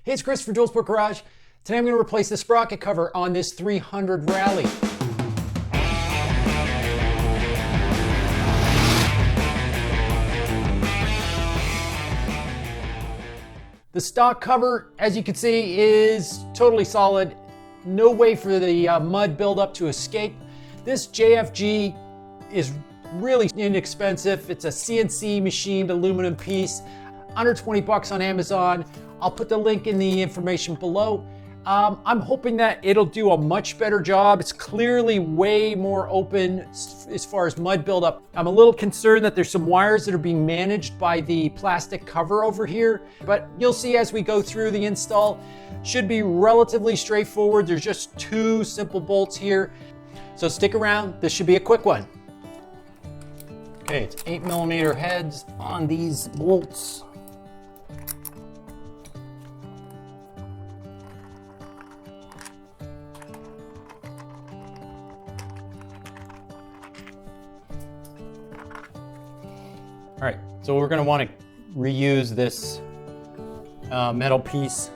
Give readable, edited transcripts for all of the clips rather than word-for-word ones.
Hey, it's Chris from Dual Sport Garage. Today I'm going to replace the sprocket cover on this 300 Rally. The stock cover, as you can see, is totally solid. No way for the mud buildup to escape. This JFG is really inexpensive. It's a CNC machined aluminum piece, under 20 bucks on Amazon. I'll put the link in the information below. I'm hoping that it'll do a much better job. It's clearly way more open as far as mud buildup. I'm a little concerned that there's some wires that are being managed by the plastic cover over here, but you'll see as we go through the install. Should be relatively straightforward. There's just two simple bolts here. So stick around, this should be a quick one. Okay, it's 8mm heads on these bolts. All right, so we're gonna wanna reuse this metal piece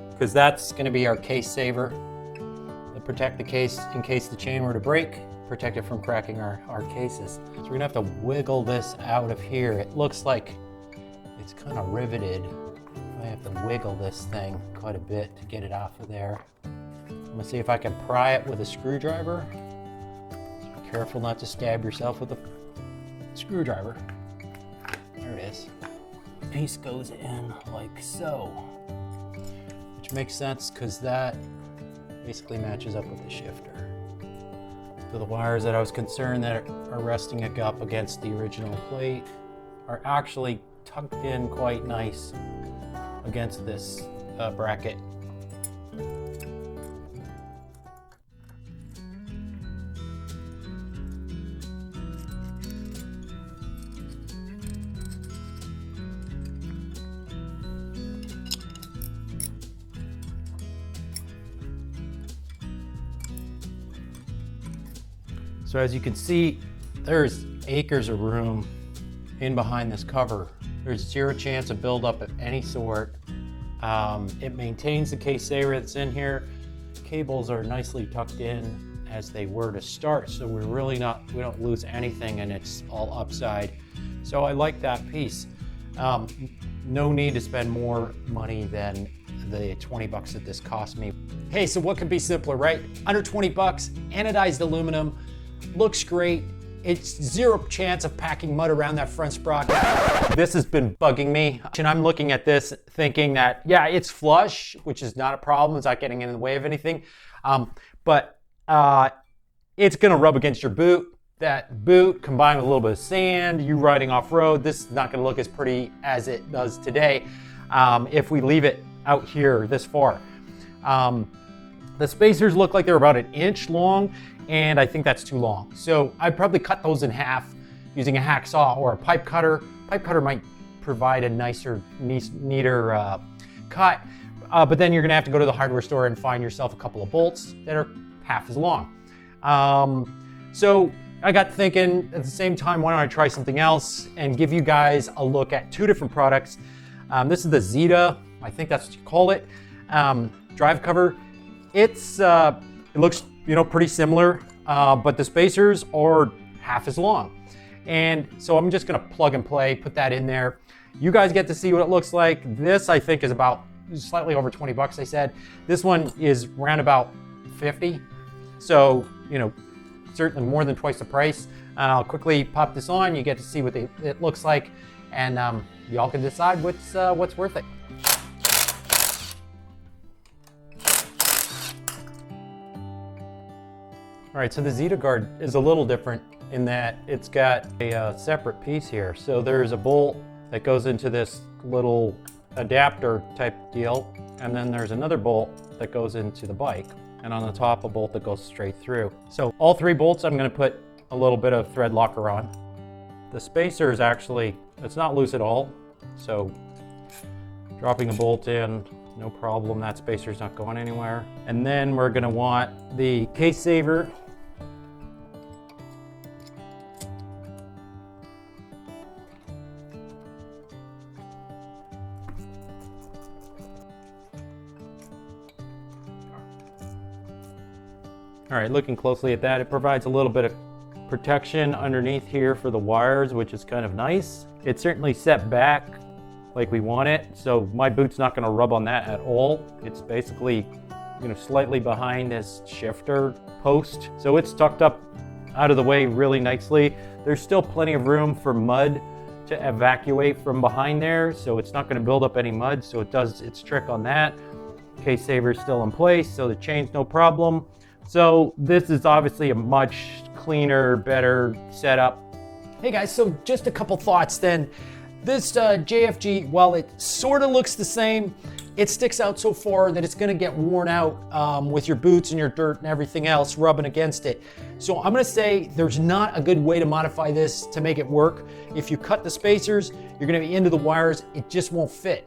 because that's gonna be our case saver to protect the case in case the chain were to break, protect it from cracking our cases. So we're gonna have to wiggle this out of here. It looks like it's kind of riveted. I have to wiggle this thing quite a bit to get it off of there. I'm gonna see if I can pry it with a screwdriver. Be careful not to stab yourself with a screwdriver. There it is. Piece goes in like so, which makes sense because that basically matches up with the shifter. So the wires that I was concerned that are resting up against the original plate are actually tucked in quite nice against this bracket. So as you can see, there's acres of room in behind this cover. There's zero chance of buildup of any sort. It maintains the case saver that's in here. Cables are nicely tucked in as they were to start, so we don't lose anything, and it's all upside. So I like that piece. No need to spend more money than the 20 bucks that this cost me. Hey, so what could be simpler, right? Under 20 bucks, anodized aluminum. Looks great. It's zero chance of packing mud around that front sprocket. This has been bugging me. And I'm looking at this thinking that, yeah, it's flush, which is not a problem. It's not getting in the way of anything. But it's gonna rub against your boot. That boot combined with a little bit of sand, you riding off-road, this is not gonna look as pretty as it does today if we leave it out here this far. The spacers look like they're about 1 inch long, and I think that's too long. So I'd probably cut those in half using a hacksaw or a pipe cutter. Pipe cutter might provide a nicer, neater cut, but then you're gonna have to go to the hardware store and find yourself a couple of bolts that are half as long. So I got thinking at the same time, why don't I try something else and give you guys a look at two different products. This is the Zeta, I think that's what you call it, drive cover. It looks pretty similar, but the spacers are half as long. And so I'm just gonna plug and play, put that in there. You guys get to see what it looks like. This I think is about slightly over 20 bucks, I said. This one is around about 50. So, certainly more than twice the price. I'll quickly pop this on. You get to see what it looks like, and y'all can decide what's worth it. All right, so the Zeta guard is a little different in that it's got a separate piece here. So there's a bolt that goes into this little adapter type deal, and then there's another bolt that goes into the bike, and on the top a bolt that goes straight through. So all three bolts I'm gonna put a little bit of thread locker on. The spacer is actually, it's not loose at all, so dropping a bolt in, no problem, that spacer's not going anywhere. And then we're gonna want the case saver. All right, looking closely at that, it provides a little bit of protection underneath here for the wires, which is kind of nice. It's certainly set back like we want it, so my boot's not gonna rub on that at all. It's basically, you know, slightly behind this shifter post. So it's tucked up out of the way really nicely. There's still plenty of room for mud to evacuate from behind there, so it's not gonna build up any mud, so it does its trick on that. Case saver's still in place, so the chain's no problem. So this is obviously a much cleaner, better setup. Hey guys, so just a couple thoughts then. This JFG, while it sort of looks the same, it sticks out so far that it's gonna get worn out with your boots and your dirt and everything else rubbing against it. So I'm gonna say there's not a good way to modify this to make it work. If you cut the spacers, you're gonna be into the wires, it just won't fit.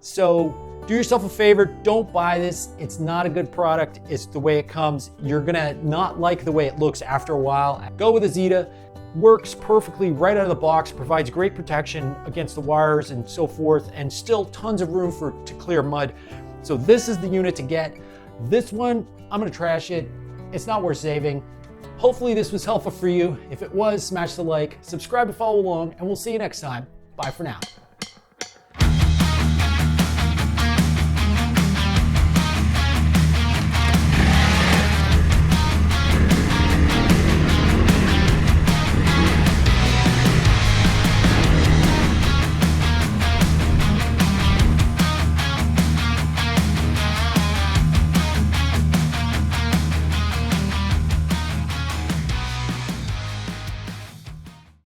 So do yourself a favor, don't buy this. It's not a good product, it's the way it comes. You're gonna not like the way it looks after a while. Go with a Zeta. Works perfectly right out of the box, provides great protection against the wires and so forth, and still tons of room to clear mud. So this is the unit to get. This one, I'm gonna trash it. It's not worth saving. Hopefully this was helpful for you. If it was, smash the like, subscribe to follow along, and we'll see you next time. Bye for now.